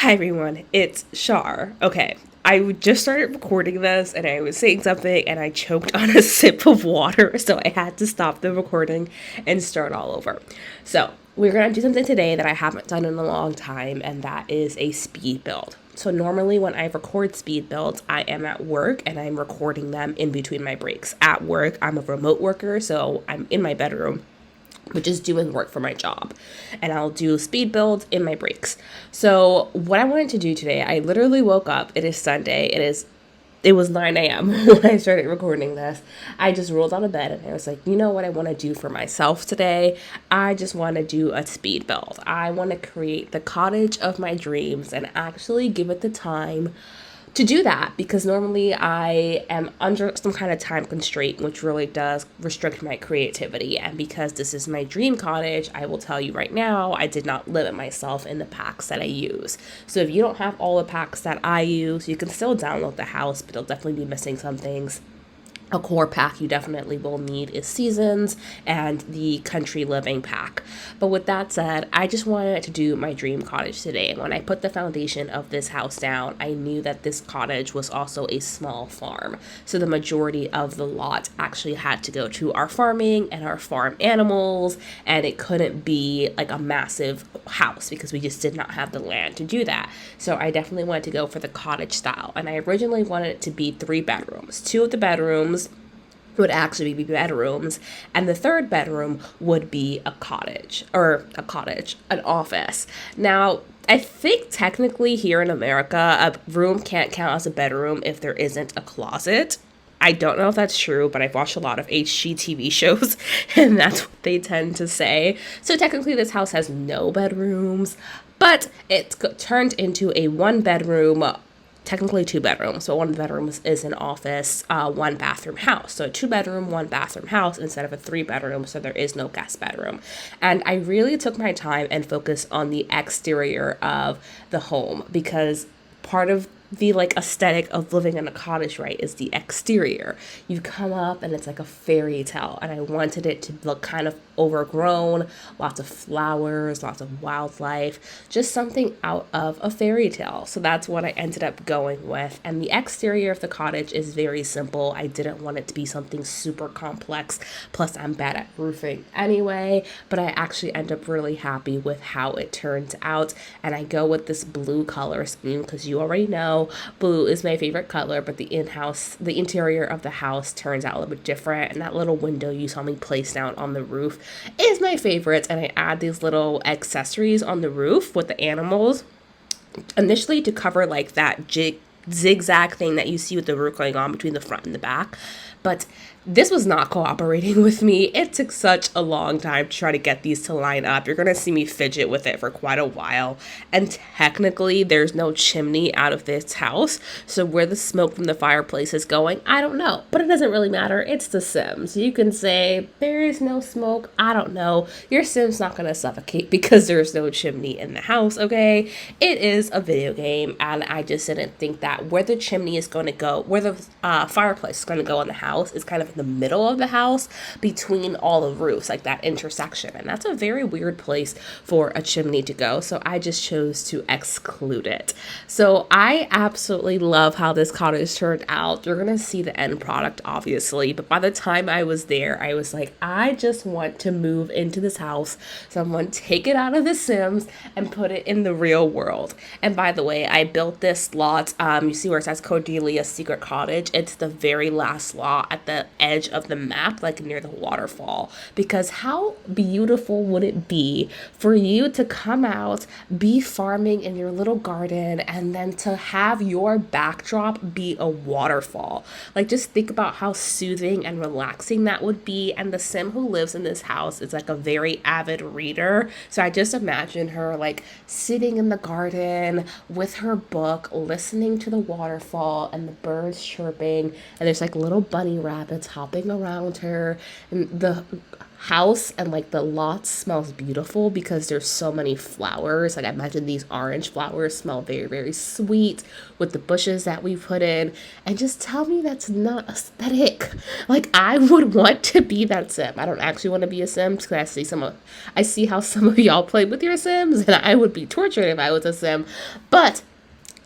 Hi everyone, it's Shar. Okay, I just started recording this and I was saying something and I choked on a sip of water, so I had to stop the recording and start all over. So, we're gonna do something today that I haven't done in a long time, and that is a speed build. So, normally when I record speed builds, I am at work and I'm recording them in between my breaks. At work, I'm a remote worker, so I'm in my bedroom which is doing work for my job. And I'll do speed builds in my breaks. So what I wanted to do today, I literally woke up. It is Sunday. It was 9 a.m. when I started recording this. I just rolled out of bed and I was like, you know what I want to do for myself today? I just want to do a speed build. I want to create the cottage of my dreams and actually give it the time to do that, because normally I am under some kind of time constraint, which really does restrict my creativity. And because this is my dream cottage, I will tell you right now, I did not limit myself in the packs that I use. So if you don't have all the packs that I use, you can still download the house, but you'll definitely be missing some things. A core pack you definitely will need is Seasons and the Country Living pack. But with that said, I just wanted to do my dream cottage today. And when I put the foundation of this house down, I knew that this cottage was also a small farm. So the majority of the lot actually had to go to our farming and our farm animals, and it couldn't be like a massive house because we just did not have the land to do that. So I definitely wanted to go for the cottage style. And I originally wanted it to be 3 bedrooms. 2 of the bedrooms would actually be bedrooms, and the third bedroom would be an office. Now, I think technically here in America, a room can't count as a bedroom if there isn't a closet. I don't know if that's true, but I've watched a lot of HGTV shows, and that's what they tend to say. So technically, this house has no bedrooms, but it's turned into a 1 bedroom, technically 2 bedrooms. So one of the bedrooms is an office, 1 bathroom house. So a 2 bedroom, 1 bathroom house instead of a 3 bedroom. So there is no guest bedroom. And I really took my time and focused on the exterior of the home, because part of the aesthetic of living in a cottage, right, is the exterior. You come up and it's like a fairy tale, and I wanted it to look kind of overgrown, lots of flowers, lots of wildlife, just something out of a fairy tale. So that's what I ended up going with. And the exterior of the cottage is very simple. I didn't want it to be something super complex. Plus, I'm bad at roofing anyway, but I actually end up really happy with how it turned out. And I go with this blue color scheme because you already know blue is my favorite color, but the interior of the house turns out a little bit different. And that little window you saw me place down on the roof is my favorite. And I add these little accessories on the roof with the animals, initially to cover like that zigzag thing that you see with the roof going on between the front and the back. But this was not cooperating with me. It took such a long time to try to get these to line up. You're going to see me fidget with it for quite a while. And technically, there's no chimney out of this house. So where the smoke from the fireplace is going, I don't know. But it doesn't really matter. It's The Sims. You can say, there is no smoke. I don't know. Your Sim's not going to suffocate because there's no chimney in the house, okay? It is a video game. And I just didn't think that where the chimney is going to go, where the fireplace is going to go in the house is kind of in the middle of the house between all the roofs, like that intersection. And that's a very weird place for a chimney to go. So I just chose to exclude it. So I absolutely love how this cottage turned out. You're going to see the end product, obviously. But by the time I was there, I was like, I just want to move into this house. Someone take it out of The Sims and put it in the real world. And by the way, I built this lot. You see where it says Cordelia's Secret Cottage? It's the very last lot at the edge of the map, like near the waterfall, because how beautiful would it be for you to come out, be farming in your little garden, and then to have your backdrop be a waterfall? Like, just think about how soothing and relaxing that would be. And the Sim who lives in this house is like a very avid reader, so I just imagine her like sitting in the garden with her book, listening to the waterfall and the birds chirping, and there's like little bunny bunny rabbits hopping around her, and the house and like the lot smells beautiful because there's so many flowers. Like I imagine these orange flowers smell very, very sweet with the bushes that we put in. And just tell me that's not aesthetic. Like I would want to be that sim. I don't actually want to be a sim because I see how some of y'all play with your sims, and I would be tortured if I was a sim. But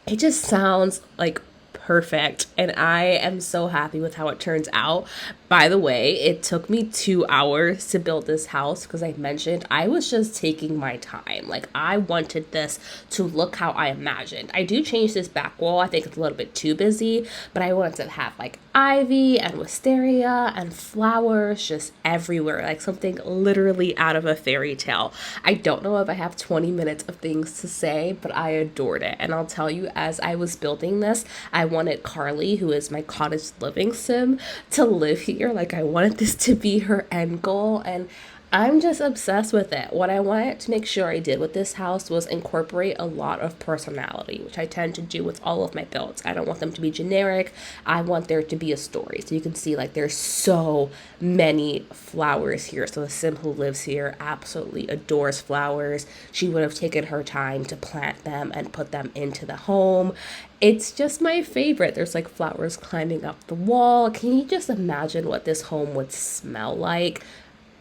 it just sounds like perfect, and I am so happy with how it turns out. By the way, it took me 2 hours to build this house because I mentioned I was just taking my time. Like I wanted this to look how I imagined. I do change this back wall. I think it's a little bit too busy, but I wanted to have like ivy and wisteria and flowers just everywhere, like something literally out of a fairy tale. I don't know if I have 20 minutes of things to say, but I adored it. And I'll tell you, as I was building this, I wanted Carly, who is my cottage living sim, to live here. Like I wanted this to be her end goal, and I'm just obsessed with it. What I wanted to make sure I did with this house was incorporate a lot of personality, which I tend to do with all of my builds. I don't want them to be generic. I want there to be a story. So you can see like there's so many flowers here. So the sim who lives here absolutely adores flowers. She would have taken her time to plant them and put them into the home. It's just my favorite. There's like flowers climbing up the wall. Can you just imagine what this home would smell like?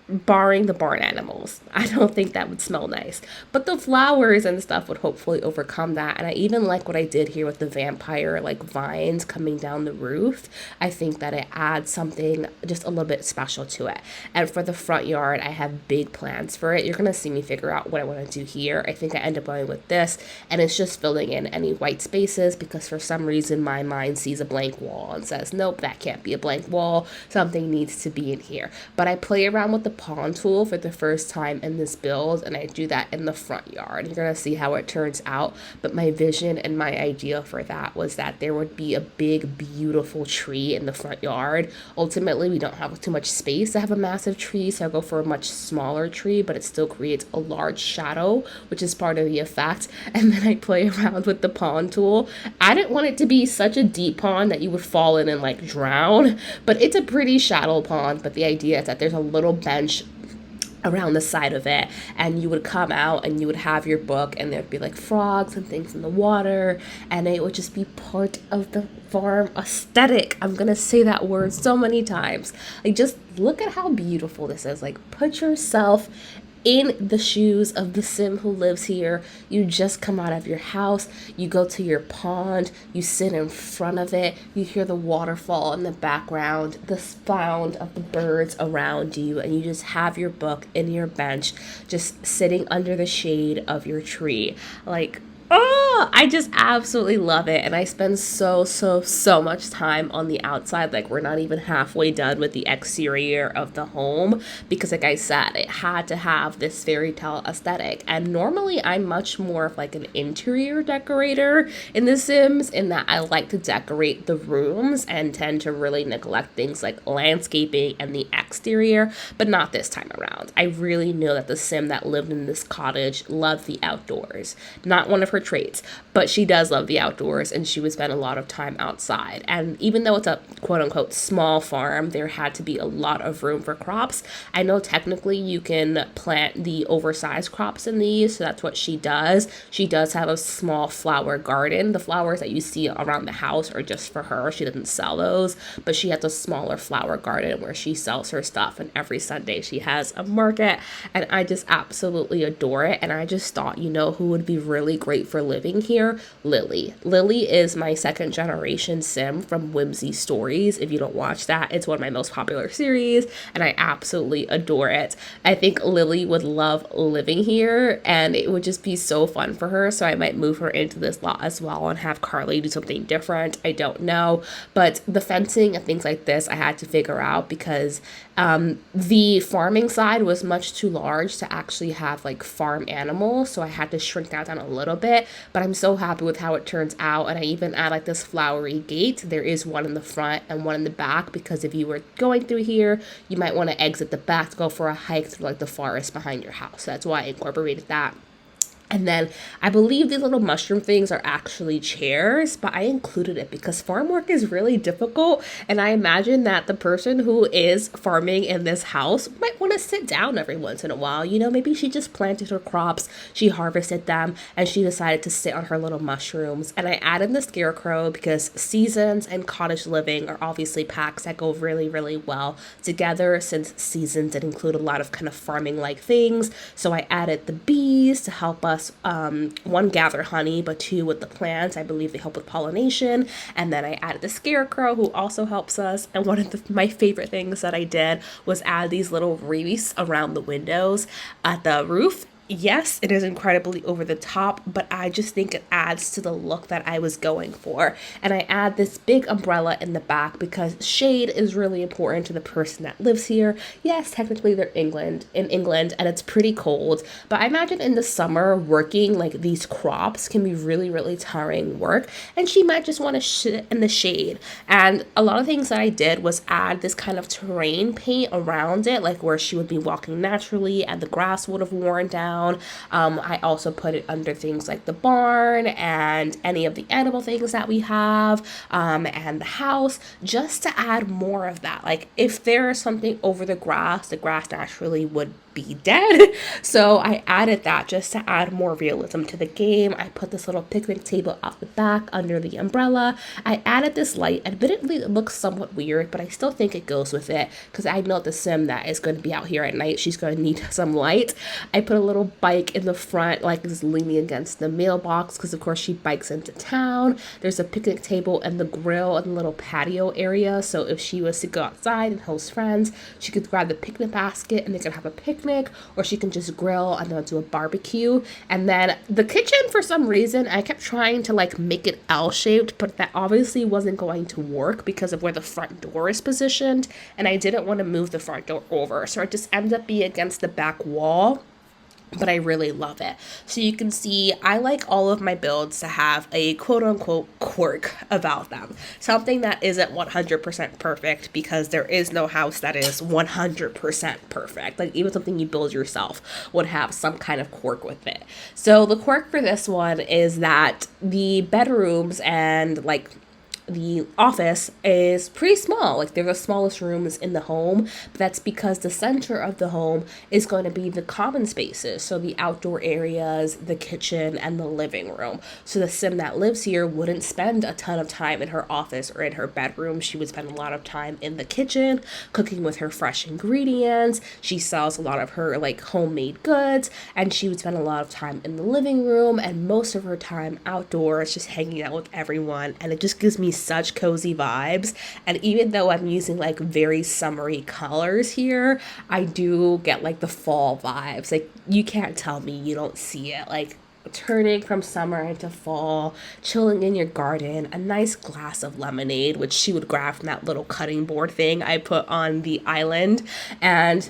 Barring the barn animals. I don't think that would smell nice. But the flowers and stuff would hopefully overcome that. And I even like what I did here with the vampire like vines coming down the roof. I think that it adds something just a little bit special to it. And for the front yard, I have big plans for it. You're going to see me figure out what I want to do here. I think I end up going with this, and it's just filling in any white spaces because for some reason my mind sees a blank wall and says, nope, that can't be a blank wall. Something needs to be in here. But I play around with the pawn tool for the first time in this build, and I do that in the front yard. You're gonna see how it turns out, but my vision and my idea for that was that there would be a big beautiful tree in the front yard. Ultimately, we don't have too much space to have a massive tree, so I go for a much smaller tree, but it still creates a large shadow, which is part of the effect. And then I play around with the pawn tool. I didn't want it to be such a deep pond that you would fall in and like drown, but it's a pretty shallow pond. But the idea is that there's a little bench around the side of it, and you would come out and you would have your book, and there'd be like frogs and things in the water, and it would just be part of the farm aesthetic. I'm gonna say that word so many times. Like, just look at how beautiful this is. Like, put yourself in the shoes of the sim who lives here. You just come out of your house, you go to your pond, you sit in front of it, you hear the waterfall in the background, the sound of the birds around you, and you just have your book in your bench, just sitting under the shade of your tree. Like, oh, I just absolutely love it. And I spend so much time on the outside. Like, we're not even halfway done with the exterior of the home because, like I said, it had to have this fairy tale aesthetic. And normally I'm much more of like an interior decorator in The Sims, in that I like to decorate the rooms and tend to really neglect things like landscaping and the exterior, but not this time around. I really know that the sim that lived in this cottage loved the outdoors. Not one of her traits, but she does love the outdoors, and she would spend a lot of time outside. And even though it's a quote unquote small farm, there had to be a lot of room for crops. I know technically you can plant the oversized crops in these, so that's what she does. She does have a small flower garden. The flowers that you see around the house are just for her. She doesn't sell those, but she has a smaller flower garden where she sells her stuff, and every Sunday she has a market, and I just absolutely adore it. And I just thought, you know who would be really great for living here? Lily. Lily is my second generation sim from Whimsy Stories. If you don't watch that, it's one of my most popular series, and I absolutely adore it. I think Lily would love living here, and it would just be so fun for her. So I might move her into this lot as well and have Carly do something different. I don't know, but the fencing and things like this I had to figure out because the farming side was much too large to actually have like farm animals, so I had to shrink that down a little bit. But I'm so happy with how it turns out, and I even add like this flowery gate. There is one in the front and one in the back, because if you were going through here, you might want to exit the back to go for a hike through like the forest behind your house. So that's why I incorporated that. And then I believe these little mushroom things are actually chairs, but I included it because farm work is really difficult. And I imagine that the person who is farming in this house might want to sit down every once in a while. You know, maybe she just planted her crops, she harvested them, and she decided to sit on her little mushrooms. And I added the scarecrow because seasons and cottage living are obviously packs that go really, really well together, since seasons did include a lot of kind of farming like things. So I added the bees to help us one, gather honey, but two, with the plants. I believe they help with pollination. And then I added the scarecrow, who also helps us. And one of my favorite things that I did was add these little wreaths around the windows at the roof. Yes, it is incredibly over the top, but I just think it adds to the look that I was going for. And I add this big umbrella in the back because shade is really important to the person that lives here. Yes, technically they're in England, and it's pretty cold, but I imagine in the summer working like these crops can be really, really tiring work, and she might just want to sit in the shade. And a lot of things that I did was add this kind of terrain paint around it, like where she would be walking naturally and the grass would have worn down. I also put it under things like the barn and any of the edible things that we have, and the house, just to add more of that. Like if there is something over the grass naturally would be dead. So I added that just to add more realism to the game. I put this little picnic table out the back under the umbrella. I added this light. Admittedly, it looks somewhat weird, but I still think it goes with it because I know the sim that is going to be out here at night, she's going to need some light. I put a little bike in the front, like just leaning against the mailbox, because of course she bikes into town. There's a picnic table and the grill and the little patio area, so if she was to go outside and host friends, she could grab the picnic basket and they could have a picnic, or she can just grill and then do a barbecue. And then the kitchen, for some reason, I kept trying to like make it L-shaped, but that obviously wasn't going to work because of where the front door is positioned, and I didn't want to move the front door over, so it just ended up being against the back wall. But I really love it. So you can see I like all of my builds to have a quote-unquote quirk about them. Something that isn't 100% perfect, because there is no house that is 100% perfect. Like even something you build yourself would have some kind of quirk with it. So the quirk for this one is that the bedrooms and like the office is pretty small. Like they're the smallest rooms in the home, but that's because the center of the home is going to be the common spaces. So the outdoor areas, the kitchen, and the living room. So the sim that lives here wouldn't spend a ton of time in her office or in her bedroom. She would spend a lot of time in the kitchen, cooking with her fresh ingredients. She sells a lot of her like homemade goods, and she would spend a lot of time in the living room and most of her time outdoors, just hanging out with everyone. And it just gives me such cozy vibes. And even though I'm using like very summery colors here, I do get like the fall vibes. Like you can't tell me you don't see it. Like turning from summer into fall, chilling in your garden, a nice glass of lemonade, which she would grab from that little cutting board thing I put on the island. And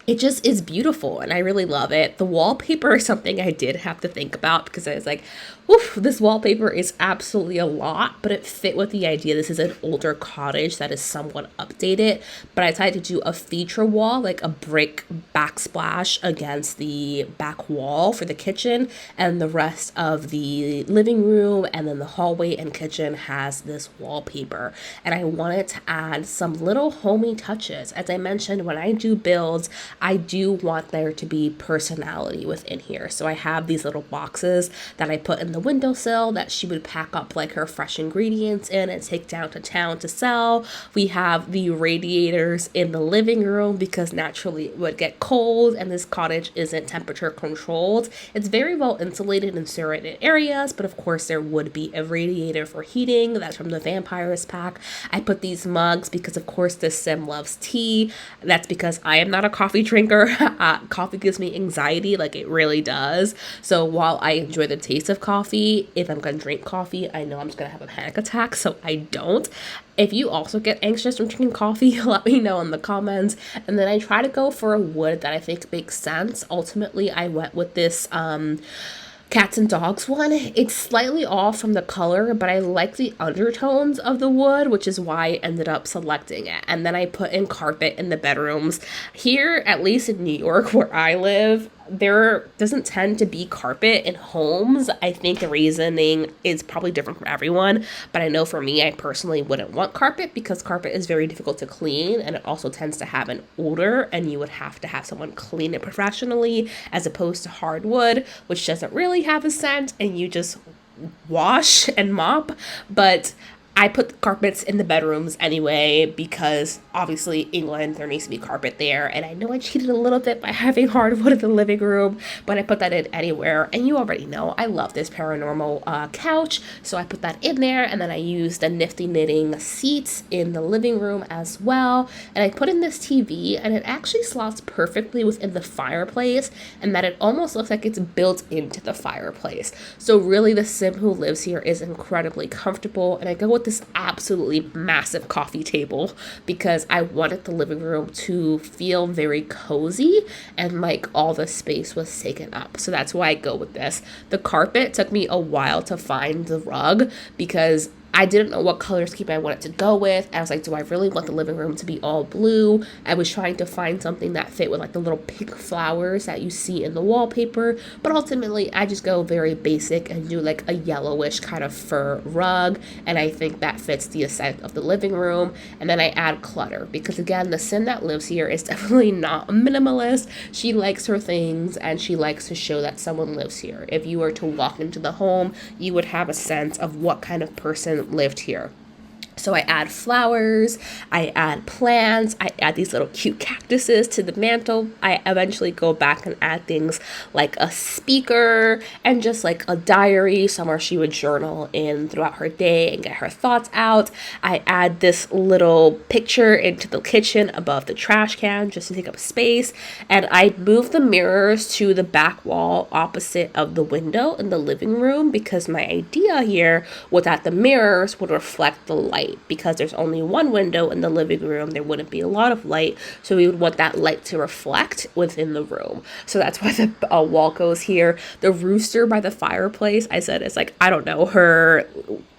it just is beautiful, and I really love it. The wallpaper is something I did have to think about because I was like, oof, this wallpaper is absolutely a lot, but it fit with the idea. This is an older cottage that is somewhat updated, but I decided to do a feature wall, like a brick backsplash against the back wall for the kitchen, and the rest of the living room and then the hallway and kitchen has this wallpaper. And I wanted to add some little homey touches. As I mentioned, when I do builds, I do want there to be personality within here. So I have these little boxes that I put in the windowsill that she would pack up like her fresh ingredients in and take down to town to sell. We have the radiators in the living room because naturally it would get cold, and this cottage isn't temperature controlled. It's very well insulated in certain areas, but of course there would be a radiator for heating. That's from the vampires pack. I put these mugs because of course this sim loves tea. That's because I am not a coffee drinker. Coffee gives me anxiety, like it really does. So while I enjoy the taste of coffee, if I'm gonna drink coffee, I know I'm just gonna have a panic attack, so I don't. If you also get anxious from drinking coffee, let me know in the comments. And then I try to go for a wood that I think makes sense. Ultimately, I went with this cats and dogs one. It's slightly off from the color, but I like the undertones of the wood, which is why I ended up selecting it. And then I put in carpet in the bedrooms. Here, at least in New York where I live, there doesn't tend to be carpet in homes. I think the reasoning is probably different for everyone, but I know for me, I personally wouldn't want carpet because carpet is very difficult to clean and it also tends to have an odor, and you would have to have someone clean it professionally as opposed to hardwood, which doesn't really have a scent and you just wash and mop. But I put the carpets in the bedrooms anyway because obviously England, there needs to be carpet there. And I know I cheated a little bit by having hardwood in the living room, but I put that in anywhere. And you already know I love this paranormal couch, so I put that in there. And then I used the nifty knitting seats in the living room as well. And I put in this TV, and it actually slots perfectly within the fireplace, and that it almost looks like it's built into the fireplace. So really, the sim who lives here is incredibly comfortable. And I go with this absolutely massive coffee table because I wanted the living room to feel very cozy and like all the space was taken up. So that's why I go with this. The carpet took me a while to find the rug because I didn't know what color scheme I wanted to go with. I was like, do I really want the living room to be all blue? I was trying to find something that fit with like the little pink flowers that you see in the wallpaper. But ultimately, I just go very basic and do like a yellowish kind of fur rug. And I think that fits the aesthetic of the living room. And then I add clutter because again, the Sim that lives here is definitely not a minimalist. She likes her things and she likes to show that someone lives here. If you were to walk into the home, you would have a sense of what kind of person lived here. So I add flowers, I add plants, I add these little cute cactuses to the mantle. I eventually go back and add things like a speaker and just like a diary, somewhere she would journal in throughout her day and get her thoughts out. I add this little picture into the kitchen above the trash can just to take up space. And I move the mirrors to the back wall opposite of the window in the living room because my idea here was that the mirrors would reflect the light. Because there's only one window in the living room, there wouldn't be a lot of light, so we would want that light to reflect within the room. So that's why the wall goes here. The rooster by the fireplace, I said, it's like, I don't know, her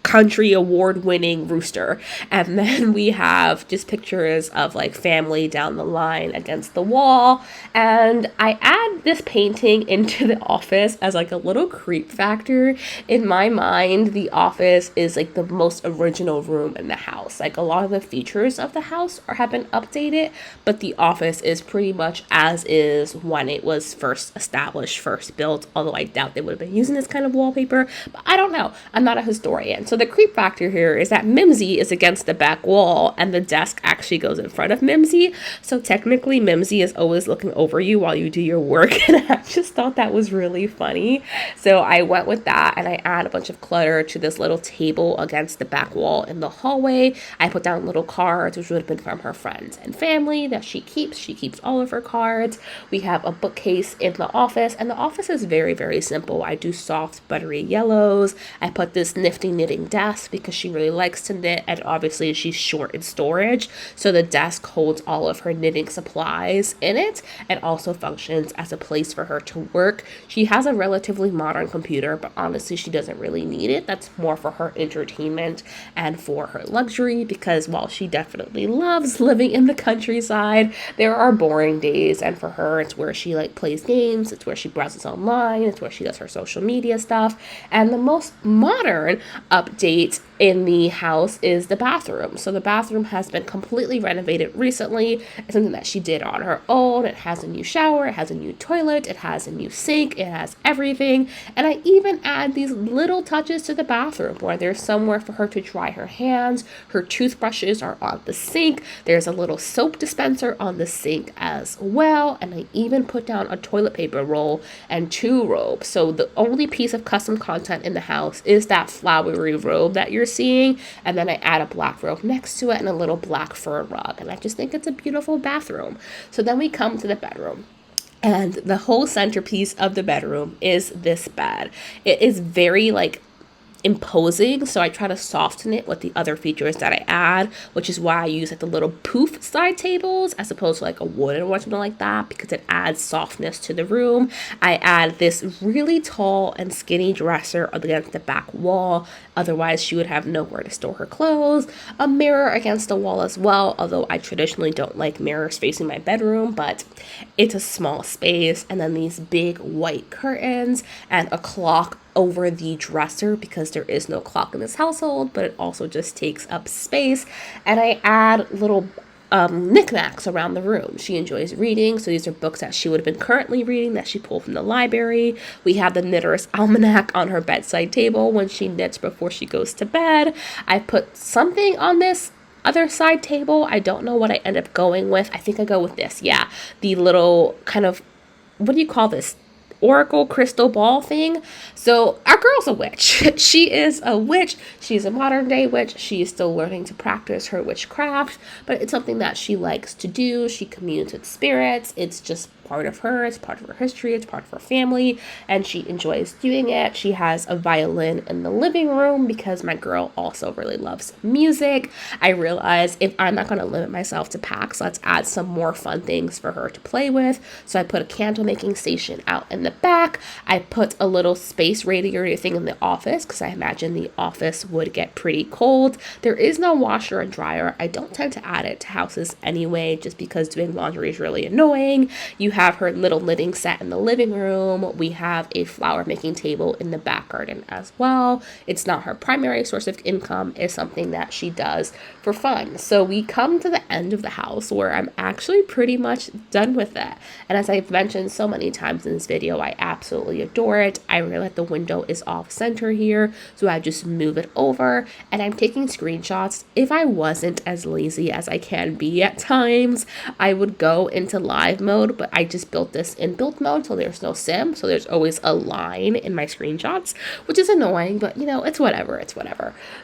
country award-winning rooster. And then we have just pictures of like family down the line against the wall. And I add this painting into the office as like a little creep factor. In my mind, the office is like the most original room in the house. Like a lot of the features of the house have been updated, but the office is pretty much as is when it was first established, first built, although I doubt they would have been using this kind of wallpaper, but I don't know. I'm not a historian. So the creep factor here is that Mimsy is against the back wall and the desk actually goes in front of Mimsy. So technically Mimsy is always looking over you while you do your work. And I just thought that was really funny. So I went with that and I add a bunch of clutter to this little table against the back wall in the hallway. I put down little cards, which would have been from her friends and family that she keeps. She keeps all of her cards. We have a bookcase in the office, and the office is very, very simple. I do soft, buttery yellows. I put this nifty knitting desk because she really likes to knit, and obviously she's short in storage, so the desk holds all of her knitting supplies in it and also functions as a place for her to work. She has a relatively modern computer, but honestly she doesn't really need it. That's more for her entertainment and for her luxury, because while she definitely loves living in the countryside, there are boring days, and for her it's where she like plays games, it's where she browses online, it's where she does her social media stuff. And the most modern update in the house is the bathroom. So the bathroom has been completely renovated recently. It's something that she did on her own. It has a new shower, it has a new toilet, it has a new sink, it has everything. And I even add these little touches to the bathroom where there's somewhere for her to dry her hands. Her toothbrushes are on the sink. There's a little soap dispenser on the sink as well. And I even put down a toilet paper roll and 2 robes. So the only piece of custom content in the house is that flowery robe that you're seeing, and then I add a black robe next to it and a little black fur rug, and I just think it's a beautiful bathroom. So then we come to the bedroom. And the whole centerpiece of the bedroom is this bed. It is very like imposing, so I try to soften it with the other features that I add, which is why I use like the little poof side tables as opposed to like a wooden or something like that, because it adds softness to the room. I add this really tall and skinny dresser against the back wall, otherwise she would have nowhere to store her clothes. A mirror against the wall as well, although I traditionally don't like mirrors facing my bedroom, but it's a small space. And then these big white curtains and a clock over the dresser, because there is no clock in this household, but it also just takes up space. And I add little knickknacks around the room. She enjoys reading, so these are books that she would have been currently reading that she pulled from the library. We have the Knitter's Almanac on her bedside table when she knits before she goes to bed. I put something on this other side table. I don't know what I end up going with. I think I go with this. Yeah, the little kind of, what do you call this? Oracle crystal ball thing. So our girl's a witch. She is a witch. She's a modern day witch. She is still learning to practice her witchcraft, but it's something that she likes to do. She communes with spirits. It's just part of her. It's part of her history. It's part of her family, and she enjoys doing it. She has a violin in the living room because my girl also really loves music. I realized if I'm not going to limit myself to packs, let's add some more fun things for her to play with. So I put a candle making station out in the back. I put a little space radiator thing in the office because I imagine the office would get pretty cold. There is no washer and dryer. I don't tend to add it to houses anyway, just because doing laundry is really annoying. You have her little knitting set in the living room. We have a flower making table in the back garden as well. It's not her primary source of income. It's something that she does for fun. So we come to the end of the house where I'm actually pretty much done with it. And as I've mentioned so many times in this video, I absolutely adore it. I realize the window is off center here, so I just move it over, and I'm taking screenshots. If I wasn't as lazy as I can be at times, I would go into live mode, but I just built this in build mode, so there's no sim, so there's always a line in my screenshots, which is annoying, but you know, it's whatever.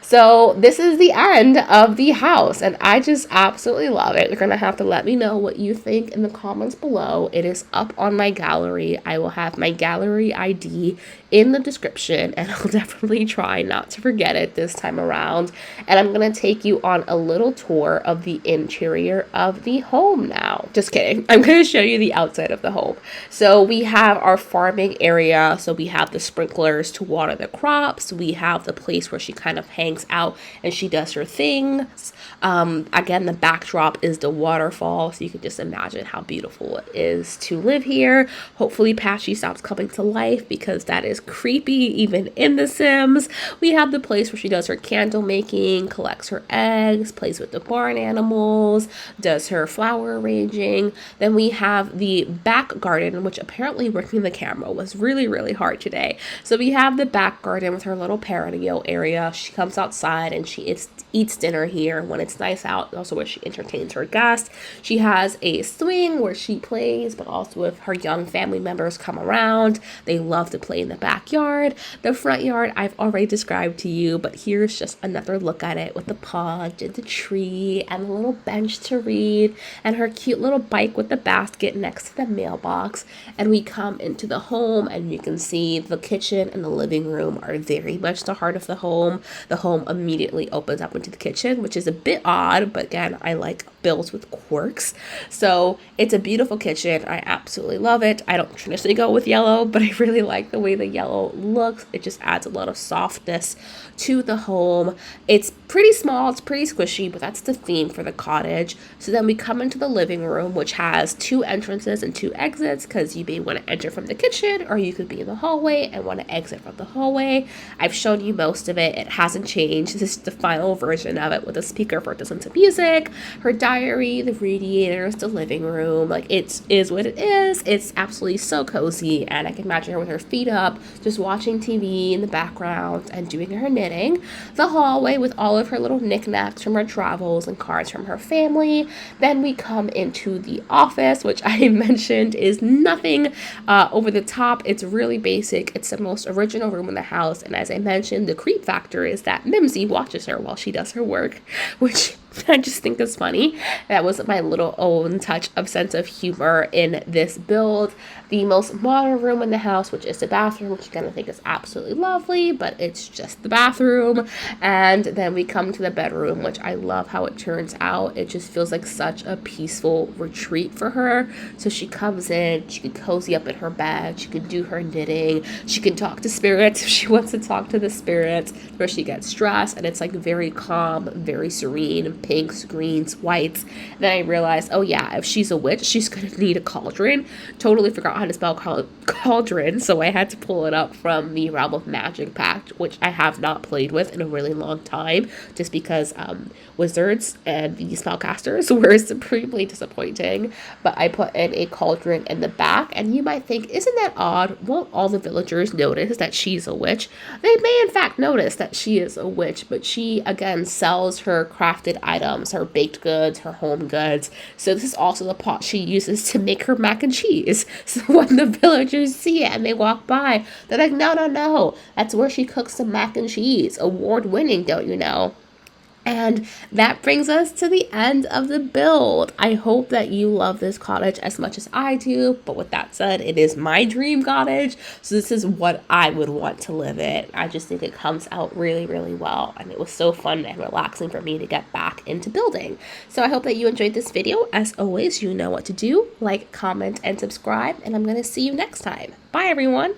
So this is the end of the house, and I just absolutely love it. You're gonna have to let me know what you think in the comments below. It is up on my gallery. I will have my gallery ID in the description, and I'll definitely try not to forget it this time around. And I'm gonna take you on a little tour of the interior of the home now. Just kidding. I'm gonna show you the outside of the home. So we have our farming area. So we have the sprinklers to water the crops. We have the place where she kind of hangs out and she does her things. Again, the backdrop is the waterfall, so you can just imagine how beautiful it is to live here. Hopefully Patchy stops coming to life, because that is creepy even in The Sims. We have the place where she does her candle making, collects her eggs, plays with the barn animals, does her flower arranging. Then we have the back garden, which apparently working the camera was really, really hard today. So we have the back garden with her little patio area. She comes outside and she eats dinner here when it's nice out, also where she entertains her guests. She has a swing where she plays, but also if her young family members come around, they love to play in the backyard. The front yard I've already described to you, but here's just another look at it with the pond and the tree and the little bench to read and her cute little bike with the basket next to the mailbox. And we come into the home and you can see the kitchen and the living room are very much the heart of the home. The home immediately opens up into the kitchen, which is a bit odd, but again, I like builds with quirks. So it's a beautiful kitchen. I absolutely love it. I don't traditionally go with yellow, but I really like the way the yellow looks. It just adds a lot of softness to the home. It's pretty small, it's pretty squishy, but that's the theme for the cottage. So then we come into the living room, which has 2 entrances and 2 exits, because you may want to enter from the kitchen, or you could be in the hallway and want to exit from the hallway. I've shown you most of it. It hasn't changed. This is the final version of it with a speaker for it to listen to music, her diary, the radiators, the living room. Like, it is what it is. It's absolutely so cozy, and I can imagine her with her feet up, just watching TV in the background and doing her knitting. The hallway with all of her little knickknacks from her travels and cards from her family. Then we come into the office, which I mentioned is nothing over the top. It's really basic. It's the most original room in the house, and as I mentioned, the creep factor is that Mimsy watches her while she does her work, which I just think it's funny. That was my little own touch of sense of humor in this build. The most modern room in the house, which is the bathroom, which again I think is absolutely lovely, but it's just the bathroom. And then we come to the bedroom, which I love how it turns out. It just feels like such a peaceful retreat for her. So she comes in, she can cozy up in her bed, she can do her knitting, she can talk to spirits if she wants to talk to the spirits, where she gets stressed, and it's like very calm, very serene, pinks, greens, whites. And then I realized, oh yeah, if she's a witch, she's gonna need a cauldron. Totally forgot how to spell cauldron, so I had to pull it up from the Realm of Magic pack, which I have not played with in a really long time, just because wizards and the spellcasters were supremely disappointing. But I put in a cauldron in the back, and you might think, isn't that odd? Won't all the villagers notice that she's a witch? They may in fact notice that she is a witch, but she again sells her crafted items, her baked goods, her home goods. So this is also the pot she uses to make her mac and cheese. So when the villagers see it and they walk by, they're like, no, no, no, that's where she cooks the mac and cheese. Award-winning, don't you know? And that brings us to the end of the build. I hope that you love this cottage as much as I do. But with that said, it is my dream cottage. So this is what I would want to live in. I just think it comes out really, really well. And it was so fun and relaxing for me to get back into building. So I hope that you enjoyed this video. As always, you know what to do. Like, comment, and subscribe. And I'm going to see you next time. Bye, everyone.